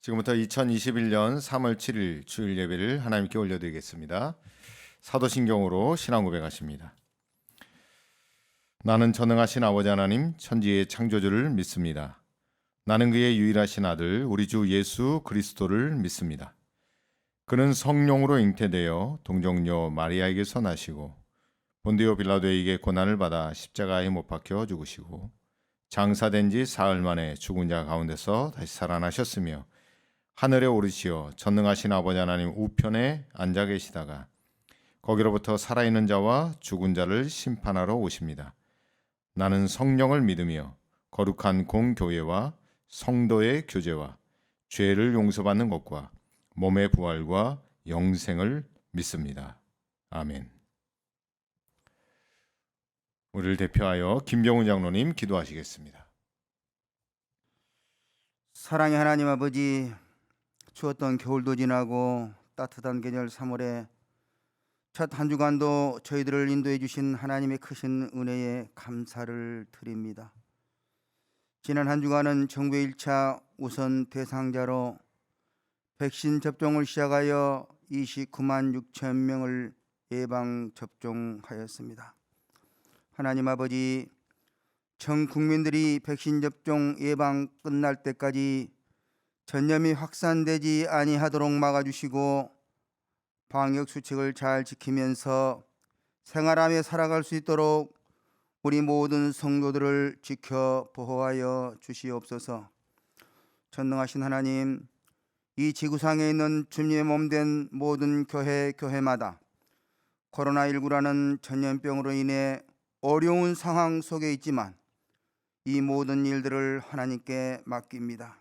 지금부터 2021년 3월 7일 주일 예배를 하나님께 올려드리겠습니다. 사도신경으로 신앙 고백하십니다. 나는 전능하신 아버지 하나님 천지의 창조주를 믿습니다. 나는 그의 유일하신 아들 우리 주 예수 그리스도를 믿습니다. 그는 성령으로 잉태되어 동정녀 마리아에게서 나시고 본디오 빌라도에게 고난을 받아 십자가에 못 박혀 죽으시고 장사된 지 사흘 만에 죽은 자 가운데서 다시 살아나셨으며 하늘에 오르시어 전능하신 아버지 하나님 우편에 앉아 계시다가 거기로부터 살아있는 자와 죽은 자를 심판하러 오십니다. 나는 성령을 믿으며 거룩한 공교회와 성도의 교제와 죄를 용서받는 것과 몸의 부활과 영생을 믿습니다. 아멘. 우리를 대표하여 김병훈 장로님 기도하시겠습니다. 사랑의 하나님 아버지, 추웠던 겨울도 지나고 따뜻한 계절 3월에 첫 한 주간도 저희들을 인도해 주신 하나님의 크신 은혜에 감사를 드립니다. 지난 한 주간은 정부 1차 우선 대상자로 백신 접종을 시작하여 29만 6천 명을 예방 접종하였습니다. 하나님 아버지, 전 국민들이 백신 접종 예방 끝날 때까지 전염이 확산되지 아니하도록 막아주시고 방역 수칙을 잘 지키면서 생활하며 살아갈 수 있도록 우리 모든 성도들을 지켜 보호하여 주시옵소서. 전능하신 하나님, 이 지구상에 있는 주님의 몸된 모든 교회마다 코로나19라는 전염병으로 인해 어려운 상황 속에 있지만 이 모든 일들을 하나님께 맡깁니다.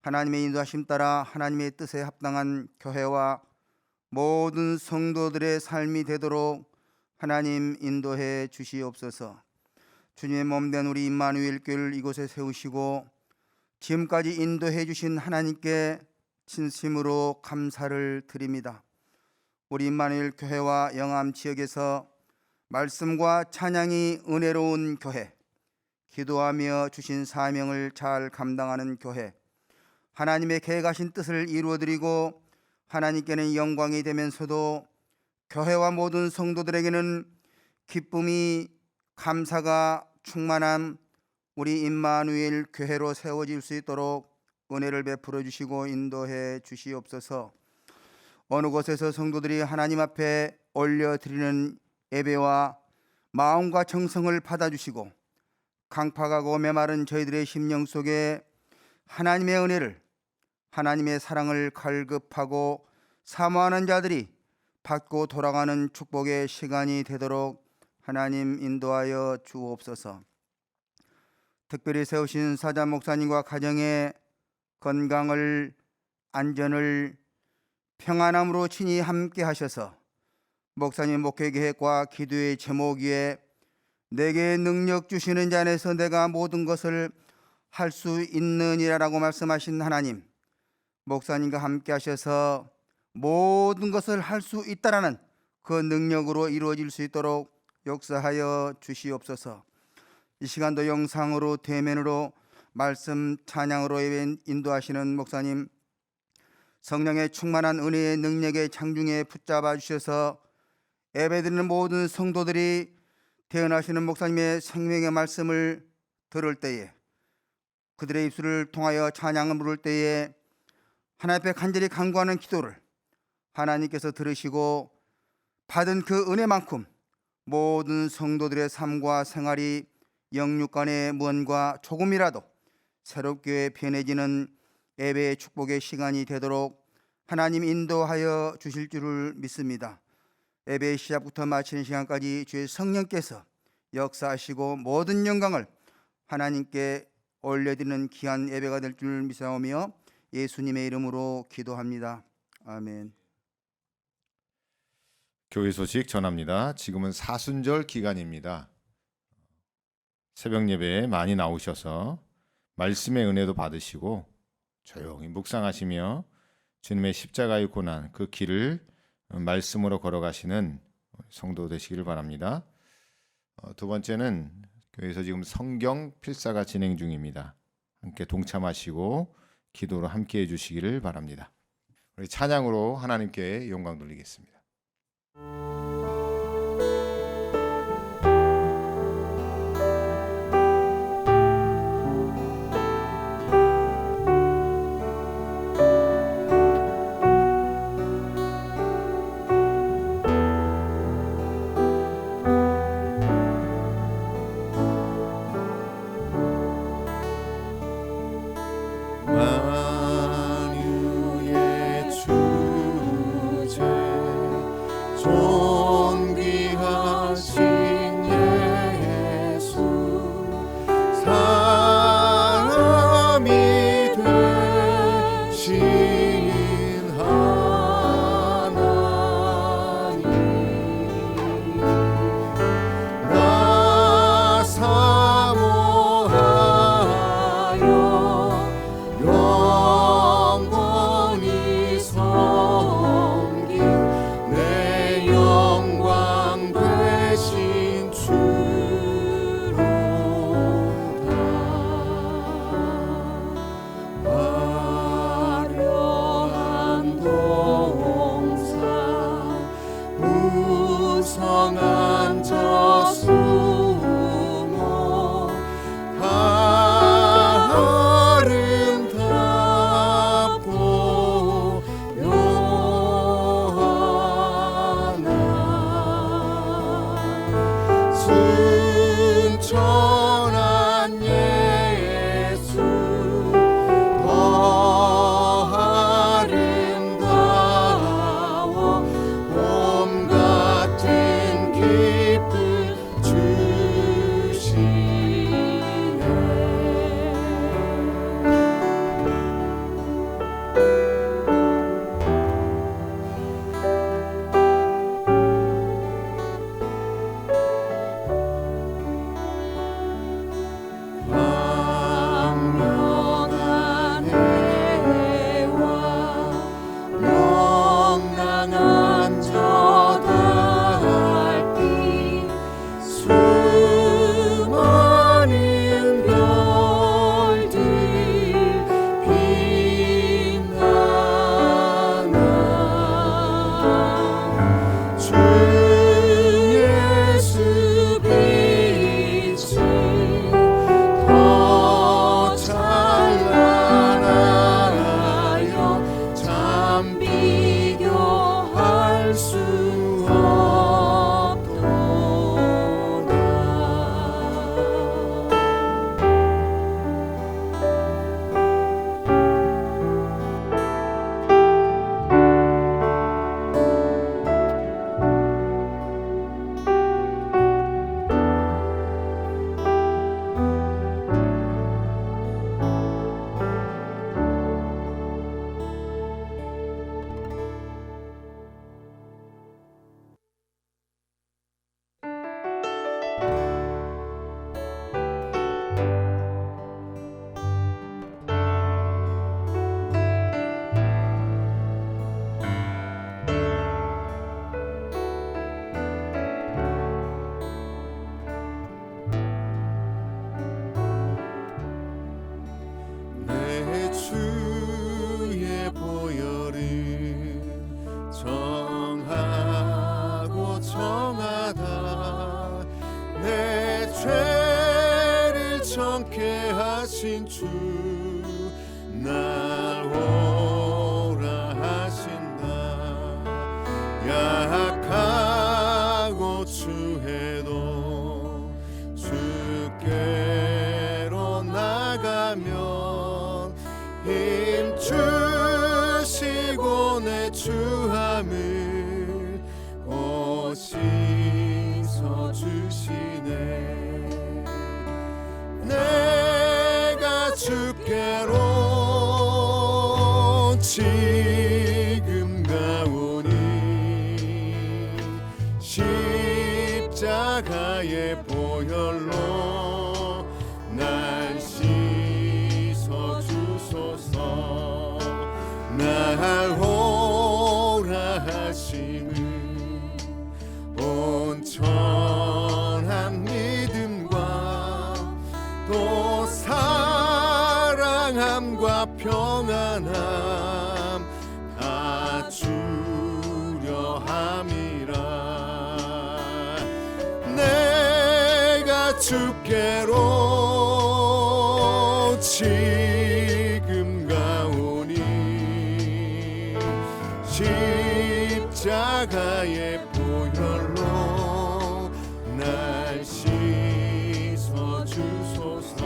하나님의 인도하심 따라 하나님의 뜻에 합당한 교회와 모든 성도들의 삶이 되도록 하나님 인도해 주시옵소서. 주님의 몸된 우리 임마누엘 교회를 이곳에 세우시고 지금까지 인도해 주신 하나님께 진심으로 감사를 드립니다. 우리 임마누엘 교회와 영암 지역에서 말씀과 찬양이 은혜로운 교회, 기도하며 주신 사명을 잘 감당하는 교회, 하나님의 계획하신 뜻을 이루어드리고 하나님께는 영광이 되면서도 교회와 모든 성도들에게는 기쁨이 감사가 충만한 우리 임마누엘 교회로 세워질 수 있도록 은혜를 베풀어 주시고 인도해 주시옵소서. 어느 곳에서 성도들이 하나님 앞에 올려드리는 예배와 마음과 정성을 받아주시고 강팍하고 메마른 저희들의 심령 속에 하나님의 은혜를, 하나님의 사랑을 갈급하고 사모하는 자들이 받고 돌아가는 축복의 시간이 되도록 하나님 인도하여 주옵소서. 특별히 세우신 사자 목사님과 가정의 건강을, 안전을, 평안함으로 친히 함께 하셔서 목사님 목회 계획과 기도의 제목 위에 내게 능력 주시는 자 안에서 내가 모든 것을 할 수 있느니라라고 말씀하신 하나님, 목사님과 함께 하셔서 모든 것을 할 수 있다라는 그 능력으로 이루어질 수 있도록 역사하여 주시옵소서. 이 시간도 영상으로 대면으로 말씀 찬양으로 인도하시는 목사님, 성령의 충만한 은혜의 능력의 창중에 붙잡아 주셔서 예배드리는 모든 성도들이 태어나시는 목사님의 생명의 말씀을 들을 때에, 그들의 입술을 통하여 찬양을 부를 때에 하나님 앞에 간절히 간구하는 기도를 하나님께서 들으시고 받은 그 은혜만큼 모든 성도들의 삶과 생활이 영육간의 무언가 조금이라도 새롭게 변해지는 예배의 축복의 시간이 되도록 하나님 인도하여 주실 줄을 믿습니다. 예배의 시작부터 마치는 시간까지 주의 성령께서 역사하시고 모든 영광을 하나님께 올려드리는 귀한 예배가 될 줄 믿사오며 예수님의 이름으로 기도합니다. 아멘. 교회 소식 전합니다. 지금은 사순절 기간입니다. 새벽 예배에 많이 나오셔서 말씀의 은혜도 받으시고 조용히 묵상하시며 주님의 십자가의 고난 그 길을 말씀으로 걸어가시는 성도 되시기를 바랍니다. 두 번째는 교회에서 지금 성경 필사가 진행 중입니다. 함께 동참하시고 기도로 함께 해주시기를 바랍니다. 우리 찬양으로 하나님께 영광 돌리겠습니다. 만유의 주제 존귀하신 예수 사람이 되신 하나님 나 사모하여 영원히 섬긴 내 영광 되신 주로다. 화려한 동산 무성한 저수목 아름답고 묘하나 순천한 예수 더 아름다워 봄 같은 기쁨 주시네. 광명한 해와 명랑한 저 달빛 수많은 별들 빛나나 주 예수 빛이 더 찬란하여 참 비교할 수 내 주의 보혈은 정하고 정하다 내 죄를 정케 하신 주 날 오라 하신다. 약하고 추해도 주께로 나가면 힘 주시고 내 주함을 오시서 주시네. 내가 주께로 지금 가오니 십자가의 보혈로 날 씻어 주소서. 날 오라 하심은 온전한 믿음과 또 사랑함과 평안 주께로 지금 가오니 십자가의 보혈로 날 씻어 주소서.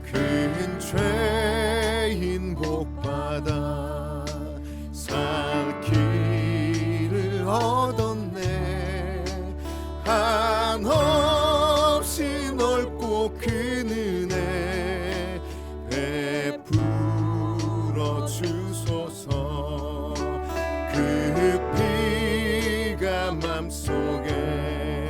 큰 죄인 복받아 살 길을 얻었네. 한없이 넓고 큰 은혜 베풀어 주소서. 그 피가 맘속에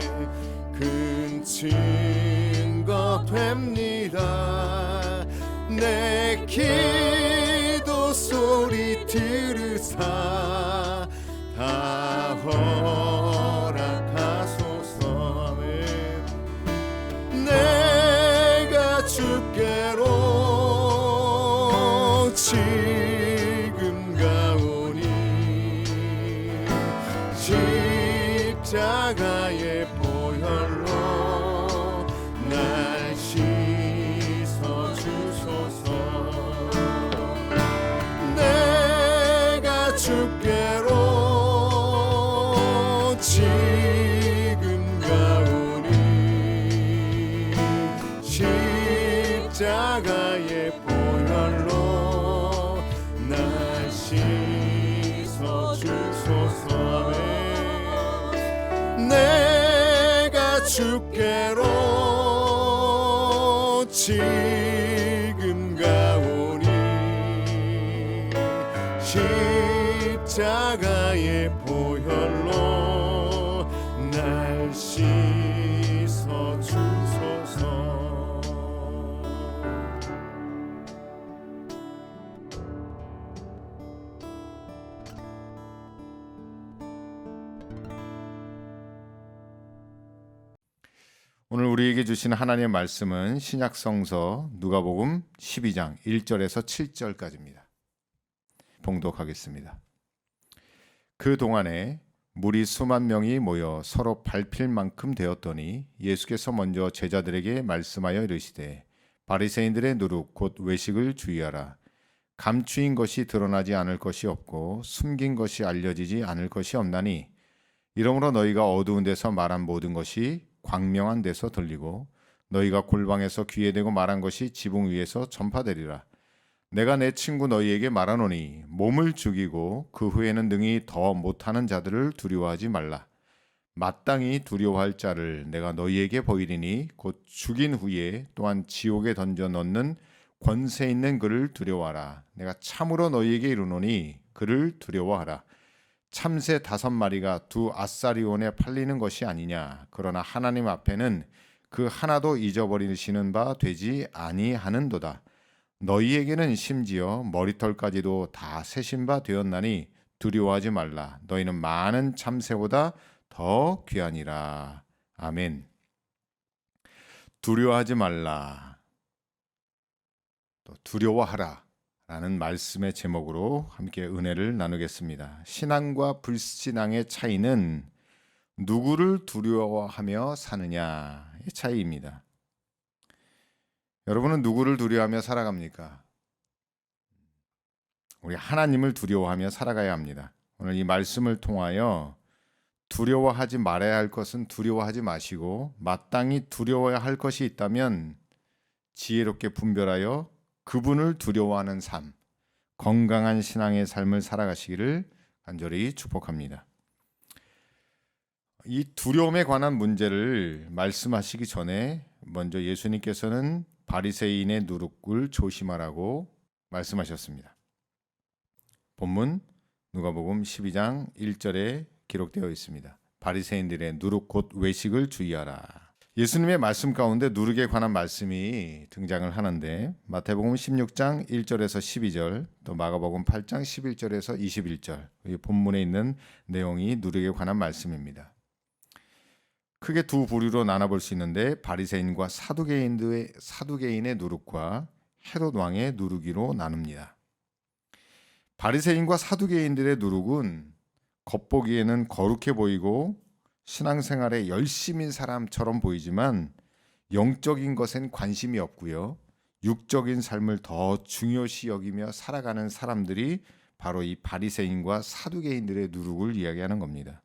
큰 증거 됩니다. 내 기도 소리 들으사 다 허락하소서. 아멘. 내가 주께로 지금 가오니 십자가의 보혈로 날 씻어 주소서. 내가 주께로 지금 가오니 십자가의 보혈로 날 씻어 주소서. 내가 주께로 지금 가오니 십자가의 보혈로 날 씻어 주소서. 오늘 우리에게 주신 하나님의 말씀은 신약성서 누가복음 12장 1절에서 7절까지입니다. 봉독하겠습니다. 그 동안에 무리 수만 명이 모여 서로 밟힐 만큼 되었더니 예수께서 먼저 제자들에게 말씀하여 이르시되 바리새인들의 누룩 곧 외식을 주의하라. 감추인 것이 드러나지 않을 것이 없고 숨긴 것이 알려지지 않을 것이 없나니 이러므로 너희가 어두운 데서 말한 모든 것이 광명한 데서 들리고 너희가 골방에서 귀에 대고 말한 것이 지붕 위에서 전파되리라. 내가 내 친구 너희에게 말하노니 몸을 죽이고 그 후에는 능히 더 못하는 자들을 두려워하지 말라. 마땅히 두려워할 자를 내가 너희에게 보이리니 곧 죽인 후에 또한 지옥에 던져 넣는 권세 있는 그를 두려워하라. 내가 참으로 너희에게 이르노니 그를 두려워하라. 참새 5마리가 2 아사리온에 팔리는 것이 아니냐. 그러나 하나님 앞에는 그 하나도 잊어버리시는 바 되지 아니하는도다. 너희에게는 심지어 머리털까지도 다 세신 바 되었나니 두려워하지 말라. 너희는 많은 참새보다 더 귀하니라. 아멘. 두려워하지 말라. 또 두려워하라. 라는 말씀의 제목으로 함께 은혜를 나누겠습니다. 신앙과 불신앙의 차이는 누구를 두려워하며 사느냐의 차이입니다. 여러분은 누구를 두려워하며 살아갑니까? 우리 하나님을 두려워하며 살아가야 합니다. 오늘 이 말씀을 통하여 두려워하지 말아야 할 것은 두려워하지 마시고 마땅히 두려워야 할 것이 있다면 지혜롭게 분별하여 그분을 두려워하는 삶, 건강한 신앙의 삶을 살아가시기를 간절히 축복합니다. 이 두려움에 관한 문제를 말씀하시기 전에 먼저 예수님께서는 바리새인의 누룩을 조심하라고 말씀하셨습니다. 본문 누가복음 12장 1절에 기록되어 있습니다. 바리새인들의 누룩 곧 외식을 주의하라. 예수님의 말씀 가운데 누룩에 관한 말씀이 등장을 하는데 마태복음 16장 1절에서 12절, 또 마가복음 8장 11절에서 21절, 이 본문에 있는 내용이 누룩에 관한 말씀입니다. 크게 두 부류로 나눠볼 수 있는데 바리새인과 사두개인의 누룩과 헤롯 왕의 누룩이로 나눕니다. 바리새인과 사두개인들의 누룩은 겉보기에는 거룩해 보이고 신앙생활에 열심인 사람처럼 보이지만 영적인 것엔 관심이 없고요. 육적인 삶을 더 중요시 여기며 살아가는 사람들이 바로 이 바리새인과 사두개인들의 누룩을 이야기하는 겁니다.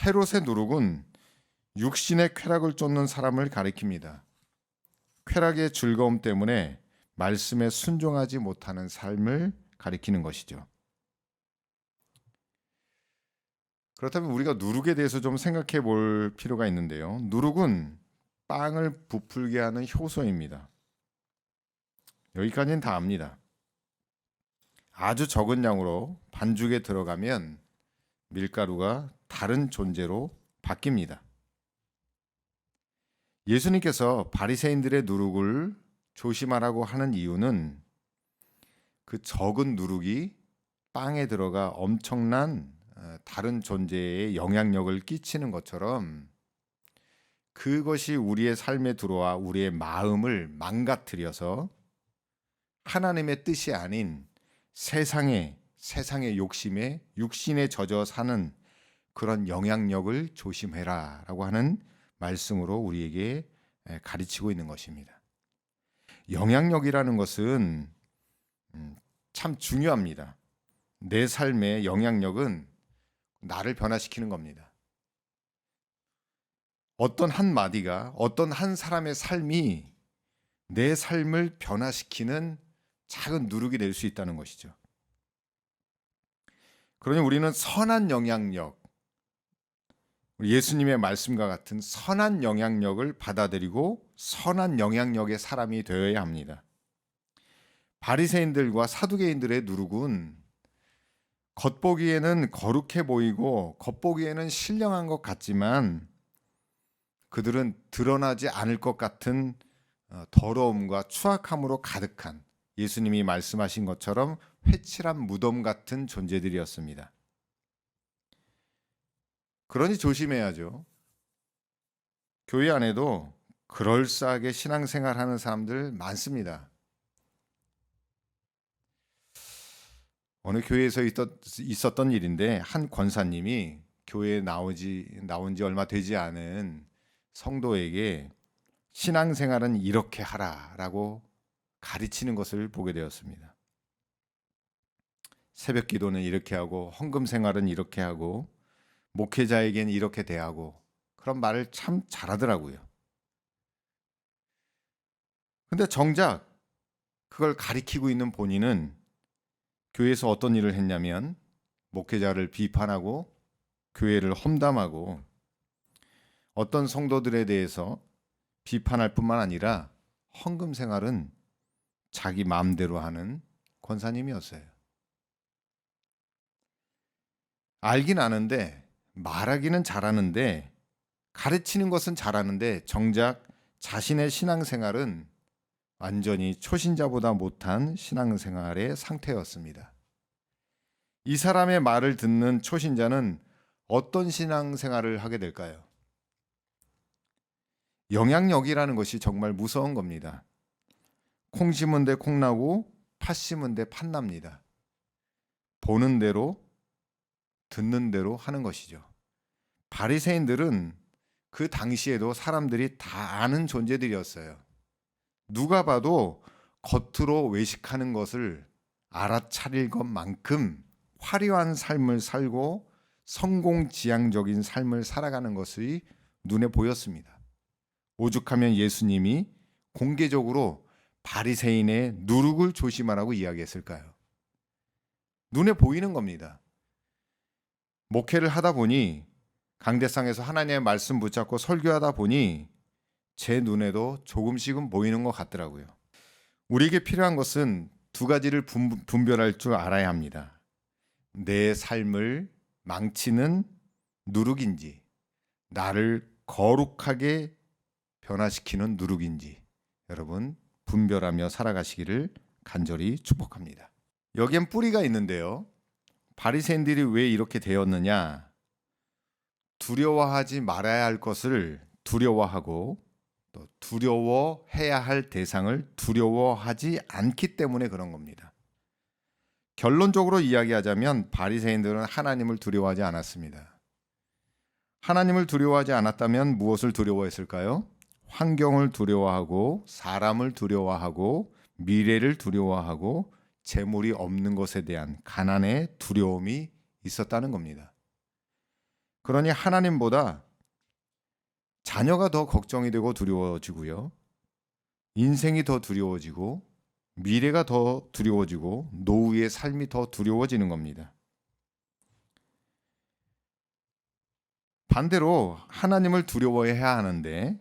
헤롯의 누룩은 육신의 쾌락을 쫓는 사람을 가리킵니다. 쾌락의 즐거움 때문에 말씀에 순종하지 못하는 삶을 가리키는 것이죠. 그렇다면 우리가 누룩에 대해서 좀 생각해 볼 필요가 있는데요. 누룩은 빵을 부풀게 하는 효소입니다. 여기까지는 다 압니다. 아주 적은 양으로 반죽에 들어가면 밀가루가 다른 존재로 바뀝니다. 예수님께서 바리새인들의 누룩을 조심하라고 하는 이유는 그 적은 누룩이 빵에 들어가 엄청난 다른 존재의 영향력을 끼치는 것처럼 그것이 우리의 삶에 들어와 우리의 마음을 망가뜨려서 하나님의 뜻이 아닌 세상의 욕심에 육신에 젖어 사는 그런 영향력을 조심해라 라고 하는 말씀으로 우리에게 가르치고 있는 것입니다. 영향력이라는 것은 참 중요합니다. 내 삶의 영향력은 나를 변화시키는 겁니다. 어떤 한마디가 어떤 한 사람의 삶이 내 삶을 변화시키는 작은 누룩이 될 수 있다는 것이죠. 그러니 우리는 선한 영향력, 예수님의 말씀과 같은 선한 영향력을 받아들이고 선한 영향력의 사람이 되어야 합니다. 바리새인들과 사두개인들의 누룩은 겉보기에는 거룩해 보이고 겉보기에는 신령한 것 같지만 그들은 드러나지 않을 것 같은 더러움과 추악함으로 가득한, 예수님이 말씀하신 것처럼 회칠한 무덤 같은 존재들이었습니다. 그러니 조심해야죠. 교회 안에도 그럴싸하게 신앙생활하는 사람들 많습니다. 어느 교회에서 있었던 일인데 한 권사님이 교회에 나온 지 얼마 되지 않은 성도에게 신앙생활은 이렇게 하라라고 가르치는 것을 보게 되었습니다. 새벽 기도는 이렇게 하고 헌금 생활은 이렇게 하고 목회자에게는 이렇게 대하고, 그런 말을 참 잘하더라고요. 근데 정작 그걸 가리키고 있는 본인은 교회에서 어떤 일을 했냐면 목회자를 비판하고 교회를 험담하고 어떤 성도들에 대해서 비판할 뿐만 아니라 헌금 생활은 자기 마음대로 하는 권사님이었어요. 알긴 아는데 말하기는 잘하는데 가르치는 것은 잘하는데 정작 자신의 신앙생활은 완전히 초신자보다 못한 신앙생활의 상태였습니다. 이 사람의 말을 듣는 초신자는 어떤 신앙생활을 하게 될까요? 영향력이라는 것이 정말 무서운 겁니다. 콩 심은 데 콩 나고 팥 심은 데 팥 납니다. 보는 대로 듣는 대로 하는 것이죠. 바리새인들은 그 당시에도 사람들이 다 아는 존재들이었어요. 누가 봐도 겉으로 외식하는 것을 알아차릴 것만큼 화려한 삶을 살고 성공지향적인 삶을 살아가는 것이 눈에 보였습니다. 오죽하면 예수님이 공개적으로 바리새인의 누룩을 조심하라고 이야기했을까요? 눈에 보이는 겁니다. 목회를 하다 보니, 강대상에서 하나님의 말씀 붙잡고 설교하다 보니 제 눈에도 조금씩은 보이는 것 같더라고요. 우리에게 필요한 것은 두 가지를 분별할 줄 알아야 합니다. 내 삶을 망치는 누룩인지, 나를 거룩하게 변화시키는 누룩인지 여러분 분별하며 살아가시기를 간절히 축복합니다. 여기엔 뿌리가 있는데요. 바리새인들이 왜 이렇게 되었느냐? 두려워하지 말아야 할 것을 두려워하고 또 두려워해야 할 대상을 두려워하지 않기 때문에 그런 겁니다. 결론적으로 이야기하자면 바리새인들은 하나님을 두려워하지 않았습니다. 하나님을 두려워하지 않았다면 무엇을 두려워했을까요? 환경을 두려워하고 사람을 두려워하고 미래를 두려워하고 재물이 없는 것에 대한 가난의 두려움이 있었다는 겁니다. 그러니 하나님보다 자녀가 더 걱정이 되고 두려워지고요. 인생이 더 두려워지고 미래가 더 두려워지고 노후의 삶이 더 두려워지는 겁니다. 반대로 하나님을 두려워해야 하는데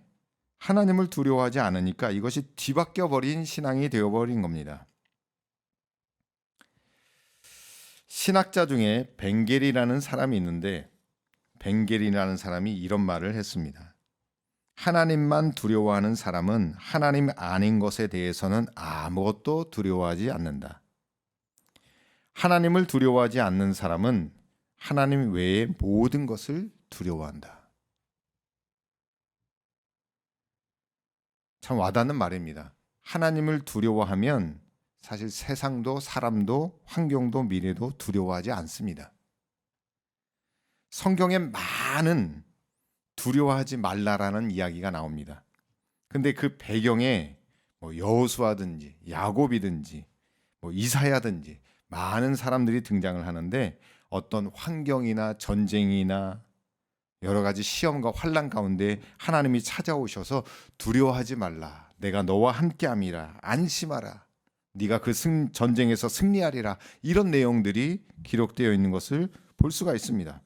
하나님을 두려워하지 않으니까 이것이 뒤바뀌어 버린 신앙이 되어버린 겁니다. 신학자 중에 벵겔이라는 사람이 있는데 벵겔이라는 사람이 이런 말을 했습니다. 하나님만 두려워하는 사람은 하나님 아닌 것에 대해서는 아무것도 두려워하지 않는다. 하나님을 두려워하지 않는 사람은 하나님 외의 모든 것을 두려워한다. 참 와닿는 말입니다. 하나님을 두려워하면 사실 세상도 사람도 환경도 미래도 두려워하지 않습니다. 성경에 많은 두려워하지 말라라는 이야기가 나옵니다. 근데 그 배경에 여호수아든지 야곱이든지 이사야든지 많은 사람들이 등장을 하는데 어떤 환경이나 전쟁이나 여러 가지 시험과 환난 가운데 하나님이 찾아오셔서 두려워하지 말라. 내가 너와 함께함이라. 안심하라. 네가 그 전쟁에서 승리하리라. 이런 내용들이 기록되어 있는 것을 볼 수가 있습니다.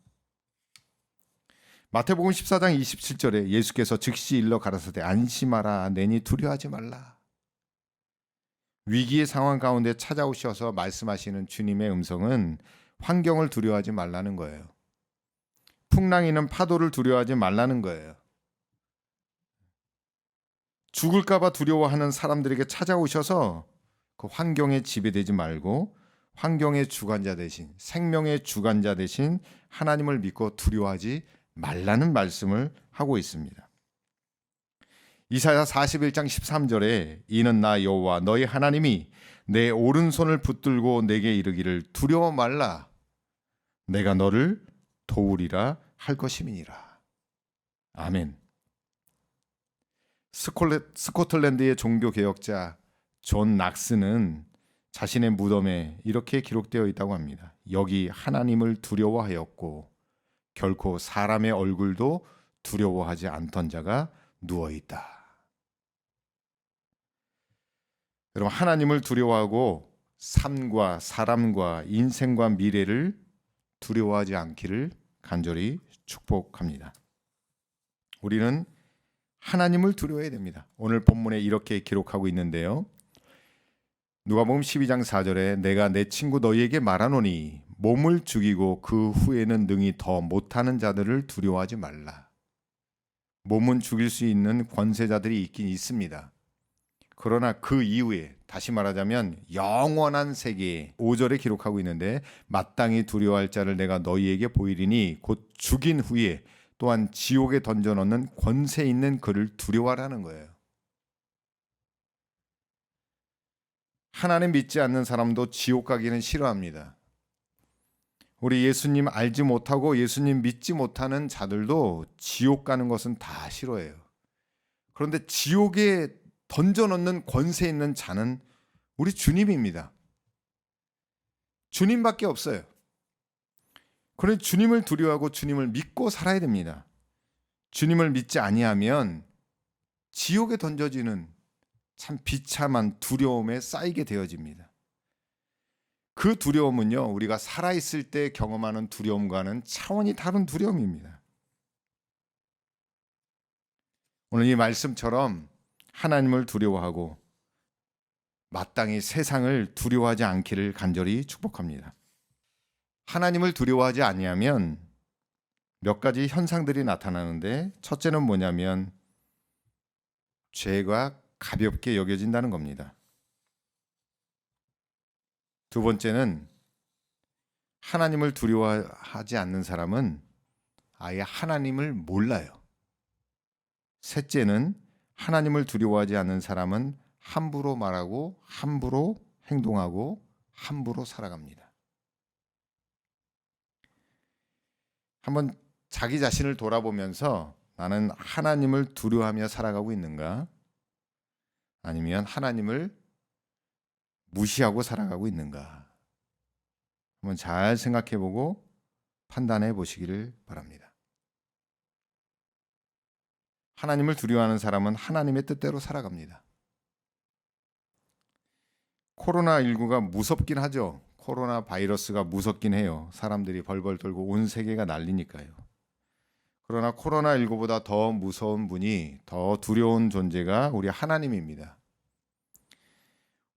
마태복음 14장 27절에 예수께서 즉시 일러 가라사대 안심하라. 내니 두려워하지 말라. 위기의 상황 가운데 찾아오셔서 말씀하시는 주님의 음성은 환경을 두려워하지 말라는 거예요. 풍랑이는 파도를 두려워하지 말라는 거예요. 죽을까 봐 두려워하는 사람들에게 찾아오셔서 그 환경에 지배되지 말고 환경의 주관자 대신 생명의 주관자 대신 하나님을 믿고 두려워하지 말라는 말씀을 하고 있습니다. 이사야 41장 13절에 이는 나 여호와 너희 하나님이 내 오른손을 붙들고 내게 이르기를 두려워 말라. 내가 너를 도우리라 할 것임이니라. 아멘. 스코틀랜드의 종교개혁자 존 낙스는 자신의 무덤에 이렇게 기록되어 있다고 합니다. 여기 하나님을 두려워하였고 결코 사람의 얼굴도 두려워하지 않던 자가 누워있다. 여러분, 하나님을 두려워하고 삶과 사람과 인생과 미래를 두려워하지 않기를 간절히 축복합니다. 우리는 하나님을 두려워해야 됩니다. 오늘 본문에 이렇게 기록하고 있는데요. 누가복음 12장 4절에 내가 내 친구 너희에게 말하노니 몸을 죽이고 그 후에는 능히 더 못하는 자들을 두려워하지 말라. 몸은 죽일 수 있는 권세자들이 있긴 있습니다. 그러나 그 이후에 다시 말하자면 영원한 세계에 5절에 기록하고 있는데 마땅히 두려워할 자를 내가 너희에게 보이리니 곧 죽인 후에 또한 지옥에 던져넣는 권세 있는 그를 두려워하라는 거예요. 하나님 믿지 않는 사람도 지옥 가기는 싫어합니다. 우리 예수님 알지 못하고 예수님 믿지 못하는 자들도 지옥 가는 것은 다 싫어해요. 그런데 지옥에 던져넣는 권세 있는 자는 우리 주님입니다. 주님밖에 없어요. 그러니 주님을 두려워하고 주님을 믿고 살아야 됩니다. 주님을 믿지 아니하면 지옥에 던져지는 참 비참한 두려움에 쌓이게 되어집니다. 그 두려움은요, 우리가 살아있을 때 경험하는 두려움과는 차원이 다른 두려움입니다. 오늘 이 말씀처럼 하나님을 두려워하고 마땅히 세상을 두려워하지 않기를 간절히 축복합니다. 하나님을 두려워하지 아니하면 몇 가지 현상들이 나타나는데 첫째는 뭐냐면 죄가 가볍게 여겨진다는 겁니다. 두 번째는 하나님을 두려워하지 않는 사람은 아예 하나님을 몰라요. 셋째는 하나님을 두려워하지 않는 사람은 함부로 말하고 함부로 행동하고 함부로 살아갑니다. 한번 자기 자신을 돌아보면서 나는 하나님을 두려워하며 살아가고 있는가? 아니면 하나님을 무시하고 살아가고 있는가? 한번 잘 생각해 보고 판단해 보시기를 바랍니다. 하나님을 두려워하는 사람은 하나님의 뜻대로 살아갑니다. 코로나19가 무섭긴 하죠. 코로나 바이러스가 무섭긴 해요. 사람들이 벌벌 떨고 온 세계가 난리니까요. 그러나 코로나19보다 더 무서운 분이, 더 두려운 존재가 우리 하나님입니다.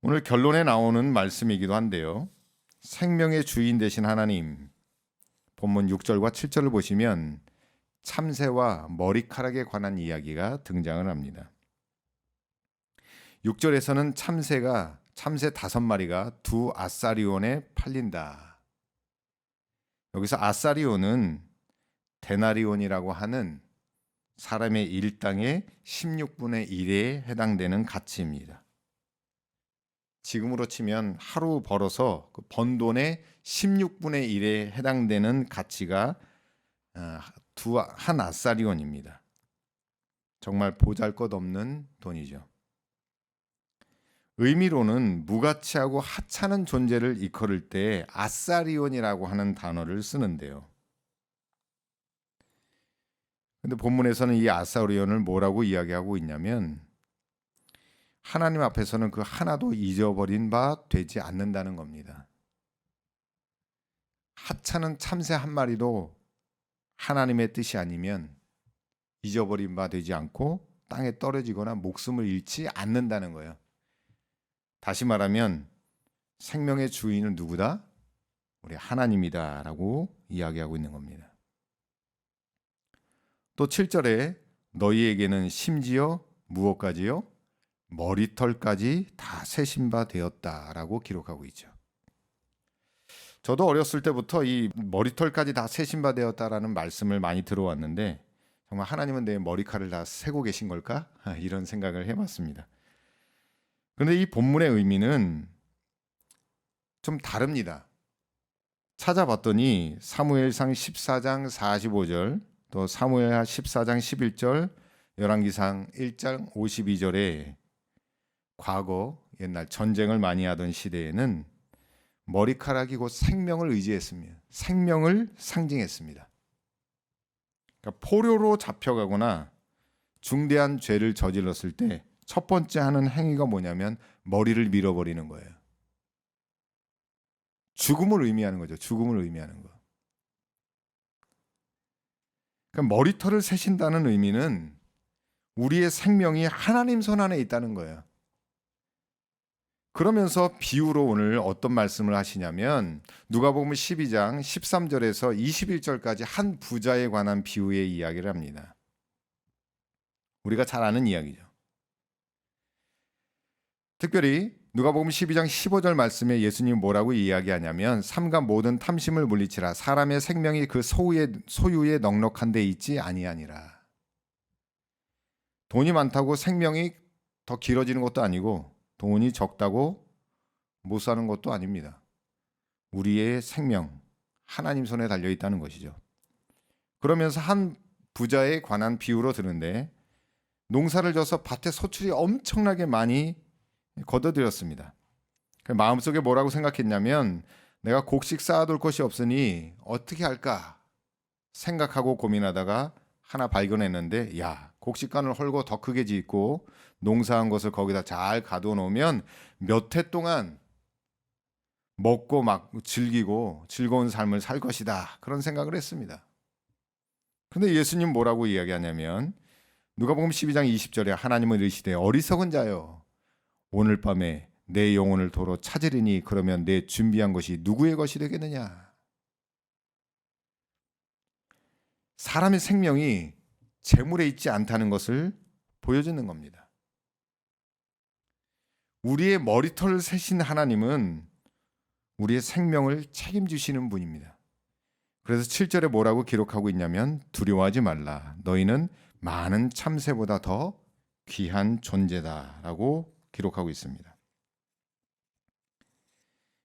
오늘 결론에 나오는 말씀이기도 한데요. 생명의 주인 되신 하나님, 본문 6절과 7절을 보시면 참새와 머리카락에 관한 이야기가 등장을 합니다. 6절에서는 참새 5마리가 두 아사리온에 팔린다. 여기서 아사리온은 데나리온이라고 하는 사람의 일당의 16분의 1에 해당되는 가치입니다. 지금으로 치면 하루 벌어서 그 번 돈의 16분의 1에 해당되는 가치가 한 아사리온입니다. 정말 보잘것없는 돈이죠. 의미로는 무가치하고 하찮은 존재를 일컬을 때 아사리온이라고 하는 단어를 쓰는데요. 근데 본문에서는 이 아사리온을 뭐라고 이야기하고 있냐면 하나님 앞에서는 그 하나도 잊어버린 바 되지 않는다는 겁니다. 하찮은 참새 한 마리도 하나님의 뜻이 아니면 잊어버린 바 되지 않고 땅에 떨어지거나 목숨을 잃지 않는다는 거예요. 다시 말하면 생명의 주인은 누구다? 우리 하나님이다 라고 이야기하고 있는 겁니다. 또 7절에 너희에게는 심지어 무엇까지요? 머리털까지 다 세신 바 되었다라고 기록하고 있죠. 저도 어렸을 때부터 이 머리털까지 다 세신 바 되었다라는 말씀을 많이 들어왔는데 정말 하나님은 내 머리카락을 다 세고 계신 걸까? 이런 생각을 해봤습니다. 그런데 이 본문의 의미는 좀 다릅니다. 찾아봤더니 사무엘상 14장 45절, 또 사무엘하 14장 11절, 열왕기상 1장 52절에 과거 옛날 전쟁을 많이 하던 시대에는 머리카락이 곧 생명을 의지했습니다. 생명을 상징했습니다. 그러니까 포로로 잡혀가거나 중대한 죄를 저질렀을 때 첫 번째 하는 행위가 뭐냐면 머리를 밀어버리는 거예요. 죽음을 의미하는 거죠. 죽음을 의미하는 거. 그러니까 머리털을 세신다는 의미는 우리의 생명이 하나님 손 안에 있다는 거예요. 그러면서 비유로 오늘 어떤 말씀을 하시냐면 누가복음 12장 13절에서 21절까지 한 부자에 관한 비유의 이야기를 합니다. 우리가 잘 아는 이야기죠. 특별히 누가복음 12장 15절 말씀에 예수님이 뭐라고 이야기하냐면 삼가 모든 탐심을 물리치라 사람의 생명이 그 소유에 넉넉한 데 있지 아니하니라. 돈이 많다고 생명이 더 길어지는 것도 아니고 돈이 적다고 못 사는 것도 아닙니다. 우리의 생명 하나님 손에 달려 있다는 것이죠. 그러면서 한 부자에 관한 비유로 드는데 농사를 져서 밭에 소출이 엄청나게 많이 거둬들였습니다. 마음속에 뭐라고 생각했냐면 내가 곡식 쌓아둘 것이 없으니 어떻게 할까 생각하고 고민하다가 하나 발견했는데 야 곡식간을 헐고 더 크게 짓고 농사한 것을 거기다 잘 가둬 놓으면 몇 해 동안 먹고 막 즐기고 즐거운 삶을 살 것이다 그런 생각을 했습니다. 그런데 예수님 뭐라고 이야기하냐면 누가복음 12장 20절에 하나님은 이르시되 어리석은 자여 오늘 밤에 내 영혼을 도로 찾으리니 그러면 내 준비한 것이 누구의 것이 되겠느냐. 사람의 생명이 재물에 있지 않다는 것을 보여주는 겁니다. 우리의 머리털을 세신 하나님은 우리의 생명을 책임지시는 분입니다. 그래서 7절에 뭐라고 기록하고 있냐면 두려워하지 말라. 너희는 많은 참새보다 더 귀한 존재다라고 기록하고 있습니다.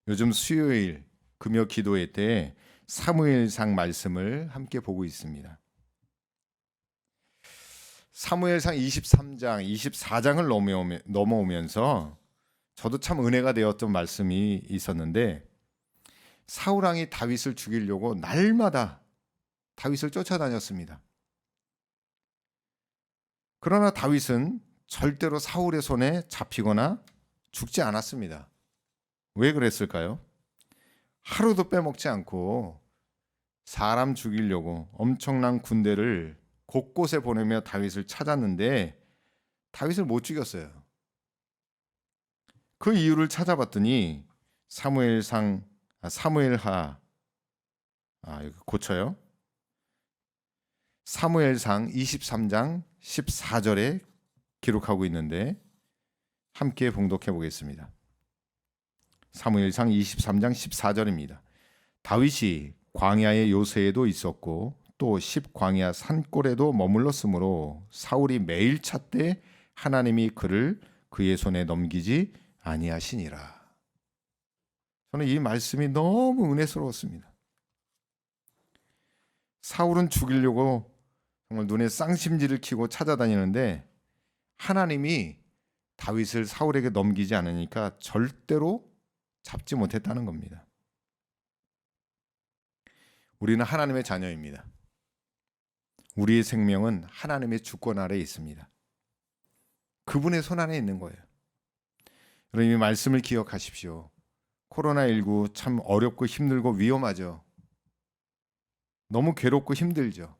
요즘 수요일 금요 기도회 때 사무엘상 말씀을 함께 보고 있습니다. 사무엘상 23장, 24장을 넘어오면서 저도 참 은혜가 되었던 말씀이 있었는데 사울 왕이 다윗을 죽이려고 날마다 다윗을 쫓아다녔습니다. 그러나 다윗은 절대로 사울의 손에 잡히거나 죽지 않았습니다. 왜 그랬을까요? 하루도 빼먹지 않고 사람 죽이려고 엄청난 군대를 곳곳에 보내며 다윗을 찾았는데 다윗을 못 죽였어요. 그 이유를 찾아봤더니 사무엘하 고쳐요. 사무엘상 23장 14절에 기록하고 있는데 함께 봉독해 보겠습니다. 사무엘상 23장 14절입니다. 다윗이 광야의 요새에도 있었고 또 십광야 산골에도 머물렀으므로 사울이 매일 찾되 하나님이 그를 그의 손에 넘기지 아니하시니라. 저는 이 말씀이 너무 은혜스러웠습니다. 사울은 죽이려고 정말 눈에 쌍심지를 켜고 찾아다니는데 하나님이 다윗을 사울에게 넘기지 않으니까 절대로 잡지 못했다는 겁니다. 우리는 하나님의 자녀입니다. 우리의 생명은 하나님의 주권 아래에 있습니다. 그분의 손 안에 있는 거예요. 여러분 이 말씀을 기억하십시오. 코로나19 참 어렵고 힘들고 위험하죠. 너무 괴롭고 힘들죠.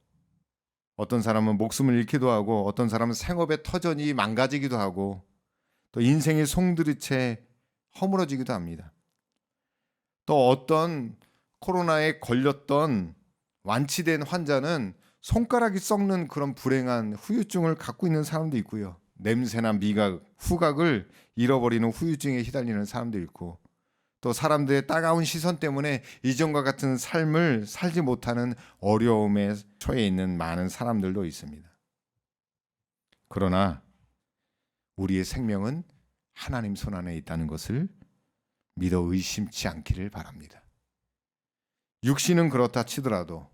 어떤 사람은 목숨을 잃기도 하고 어떤 사람은 생업의 터전이 망가지기도 하고 또 인생의 송두리째 허물어지기도 합니다. 또 어떤 코로나에 걸렸던 완치된 환자는 손가락이 썩는 그런 불행한 후유증을 갖고 있는 사람도 있고요. 냄새나 미각, 후각을 잃어버리는 후유증에 휘달리는 사람도 있고 또 사람들의 따가운 시선 때문에 이전과 같은 삶을 살지 못하는 어려움에 처해 있는 많은 사람들도 있습니다. 그러나 우리의 생명은 하나님 손 안에 있다는 것을 믿어 의심치 않기를 바랍니다. 육신은 그렇다 치더라도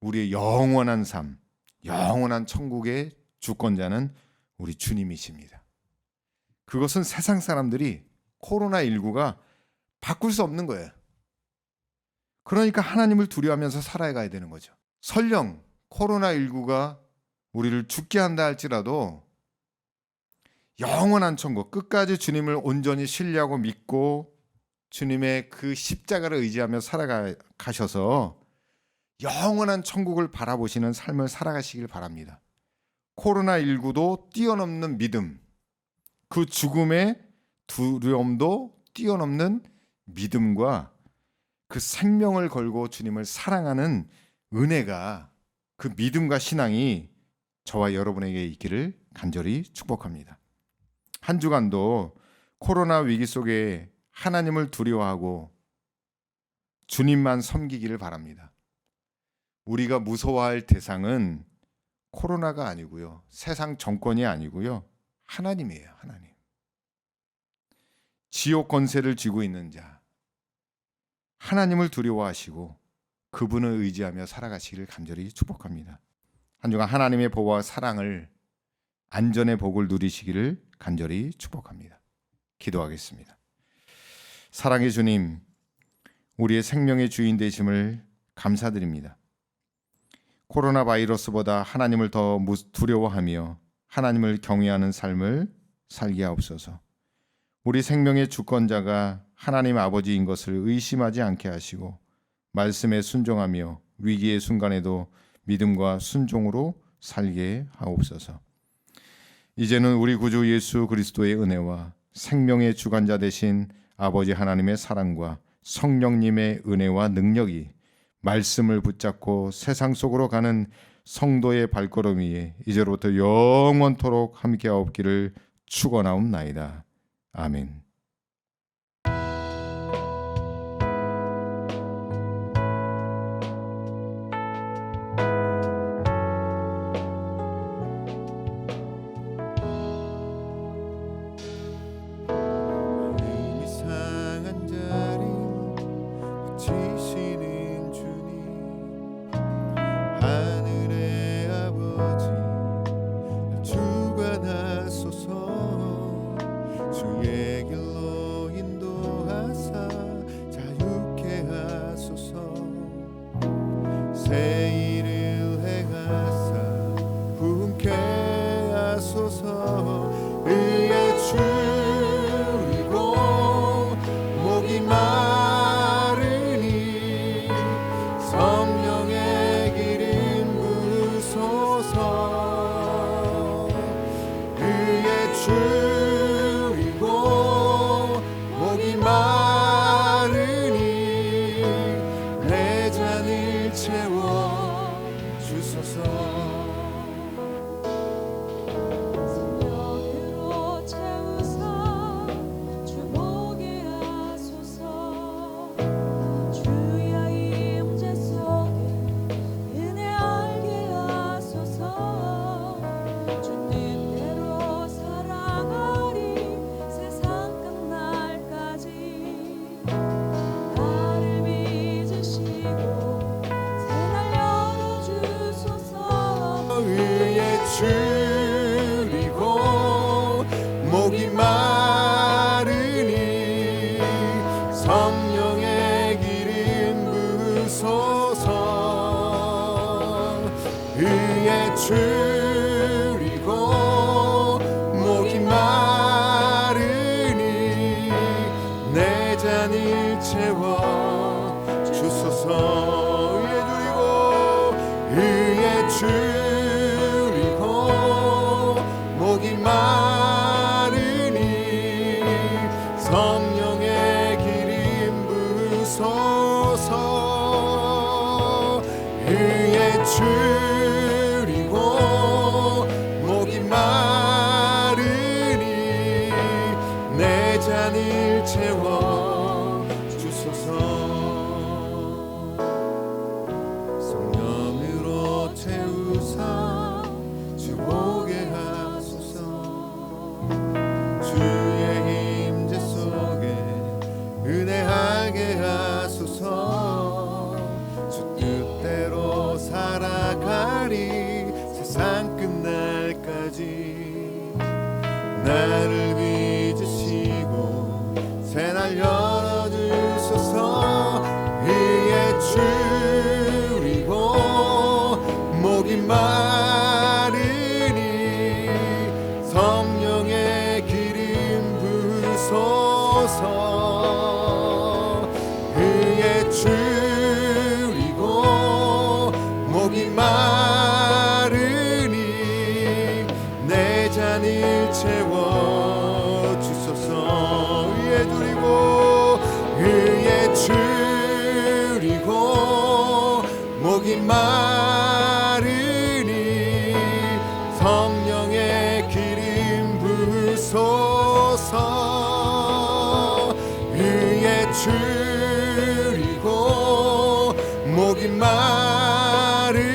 우리의 영원한 삶, 영원한 천국의 주권자는 우리 주님이십니다. 그것은 세상 사람들이 코로나19가 바꿀 수 없는 거예요. 그러니까 하나님을 두려워하면서 살아가야 되는 거죠. 설령 코로나19가 우리를 죽게 한다 할지라도 영원한 천국, 끝까지 주님을 온전히 신뢰하고 믿고 주님의 그 십자가를 의지하며 살아가셔서 영원한 천국을 바라보시는 삶을 살아가시길 바랍니다. 코로나19도 뛰어넘는 믿음, 그 죽음의 두려움도 뛰어넘는 믿음과 그 생명을 걸고 주님을 사랑하는 은혜가 그 믿음과 신앙이 저와 여러분에게 있기를 간절히 축복합니다. 한 주간도 코로나 위기 속에 하나님을 두려워하고 주님만 섬기기를 바랍니다. 우리가 무서워할 대상은 코로나가 아니고요. 세상 정권이 아니고요. 하나님이에요. 하나님. 지옥 권세를 쥐고 있는 자. 하나님을 두려워하시고 그분을 의지하며 살아가시기를 간절히 축복합니다. 한 주간 하나님의 보호와 사랑을 안전의 복을 누리시기를 간절히 축복합니다. 기도하겠습니다. 사랑의 주님, 우리의 생명의 주인 되심을 감사드립니다. 코로나 바이러스보다 하나님을 더 두려워하며 하나님을 경외하는 삶을 살게 하옵소서. 우리 생명의 주권자가 하나님 아버지인 것을 의심하지 않게 하시고 말씀에 순종하며 위기의 순간에도 믿음과 순종으로 살게 하옵소서. 이제는 우리 구주 예수 그리스도의 은혜와 생명의 주관자 되신 아버지 하나님의 사랑과 성령님의 은혜와 능력이 말씀을 붙잡고 세상 속으로 가는 성도의 발걸음이 이제로부터 영원토록 함께하옵기를 축원하옵나이다. 아멘. 이상한 자리 지시는 주님, 하늘의 아버지 주관하소서. 주의 길로 인도하사 자유케 하소서. 새 일을 행하사 부흥케 하소서. 의의 줄이고 목이 마르니 성령의 기름 부으소서. 의의 줄이고 목이 마르니 내 잔을 채워 주소서. 성령으로 채우사 주보게 하소서. 주의 임재 속에 은혜 알게 하소서. 주 뜻대로 살아가리 세상 끝날까지. 나를 믿으시고 새날 열어주소서. 위에 줄이고 목이 마르니 성령의 기름 부으소서. 위에 줄이고 목이 마르니 내 잔을 채워 주소서. 위에 줄이고 목이 마르니 성령의 기름 부으소서. 위에 줄이고 목이 마르니 내 잔을 채워 주소서. 성령으로 채우사 주보게 하소서. 주의 임재 속에 은혜하게 하소서. 주 뜻대로 살아가리 세상 끝날까지. 나를 믿으시고 새날 열어주소서. 위에 줄이고 목이 마르니 성령의 기름 부으소서. 위에 줄이고 목이 마르니 내 잔을 채워 주소서. 위에 줄이고 위에 줄이고 목이 마르니 성령의 기름 부으소서. 위에 줄이고 목이 마르니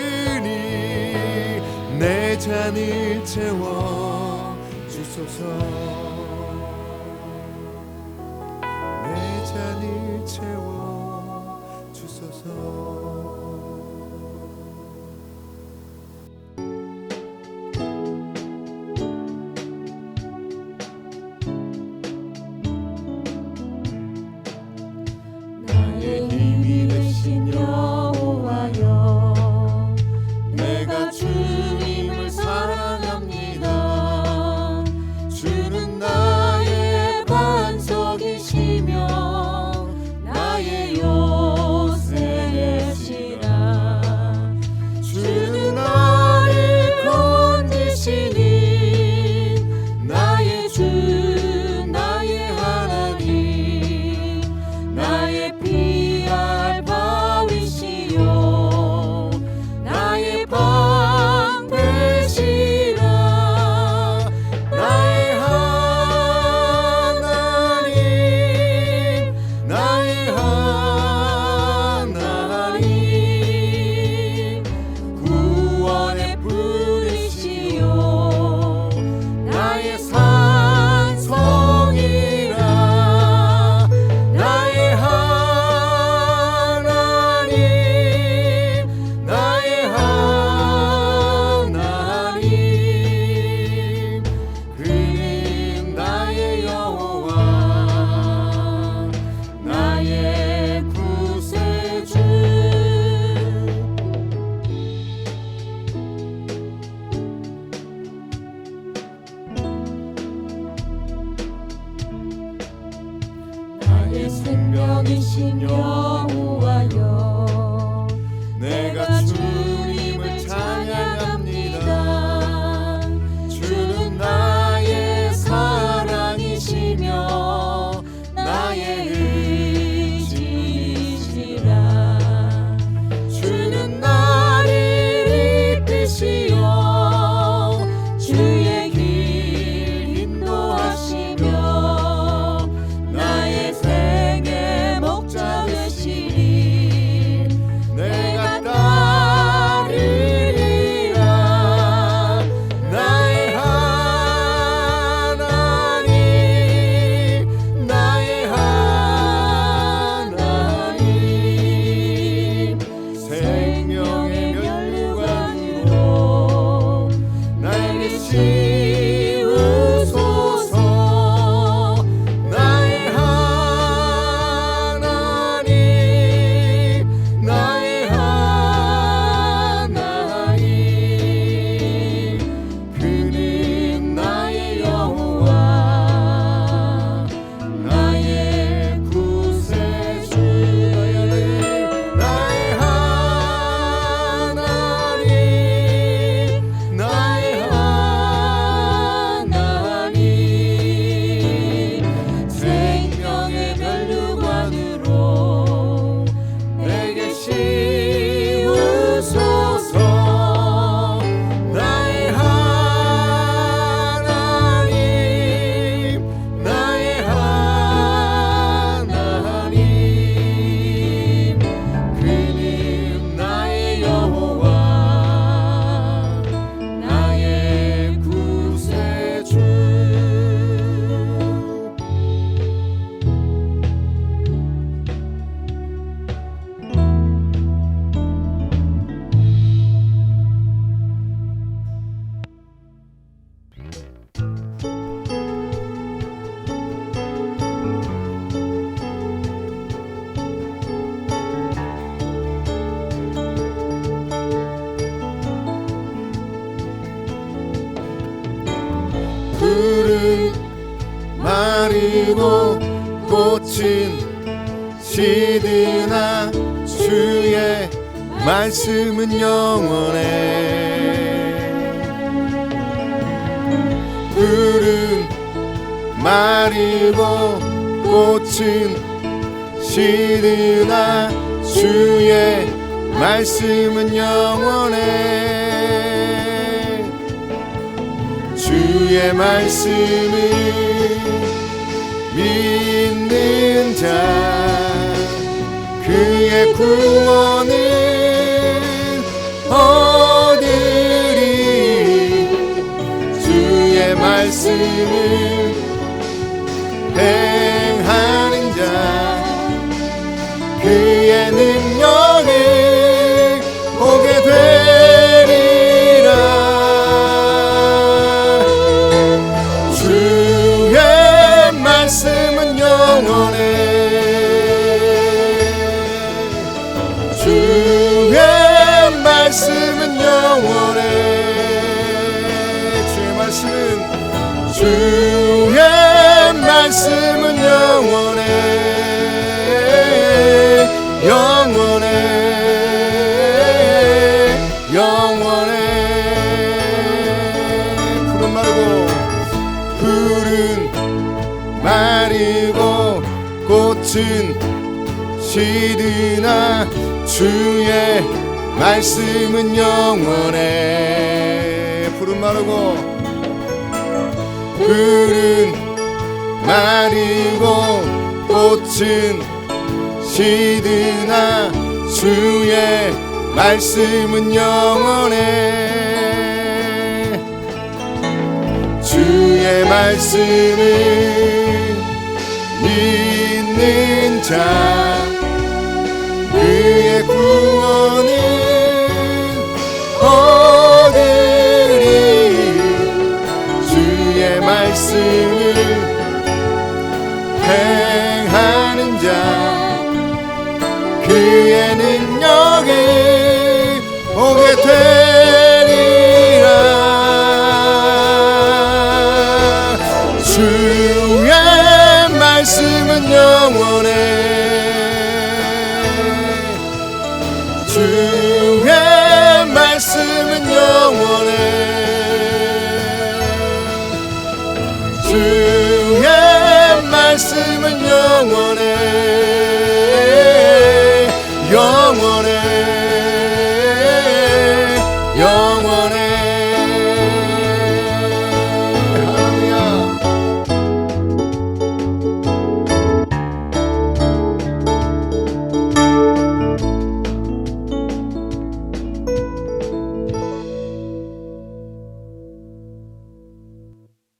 내 잔을 채워 주소서. 내 잔을 채워 주소서. 나의 힘이 되신 여호와여, 내가 주님을 사랑합니다. 마르고 꽃은 시드나 주의 말씀은 영원해. 풀은 마르고 꽃은 시드나 주의 말씀은 영원해. 주의 말씀을 믿는 자 그의 구원을 얻으리. 주의 말씀을 행하는 자 그의 능력을 보게 되리라. 주의 말씀은 영원해. 주의 말씀은 영원해. 주의 말씀은 영원해. 영원해. 영원해. 푸른 마르고 꽃은 시드나 주의 말씀은 영원해. 푸른 마르고 꽃은 시드나 주의 말씀은 영원해. 주의 말씀을 믿는 자 그의 구원을 얻으리. 주의 말씀을 행하는 자 그의 능력을 보게 되리라. 주의 말씀은 영원해. 주의 말씀은 영원해. 주의 말씀은 영원해.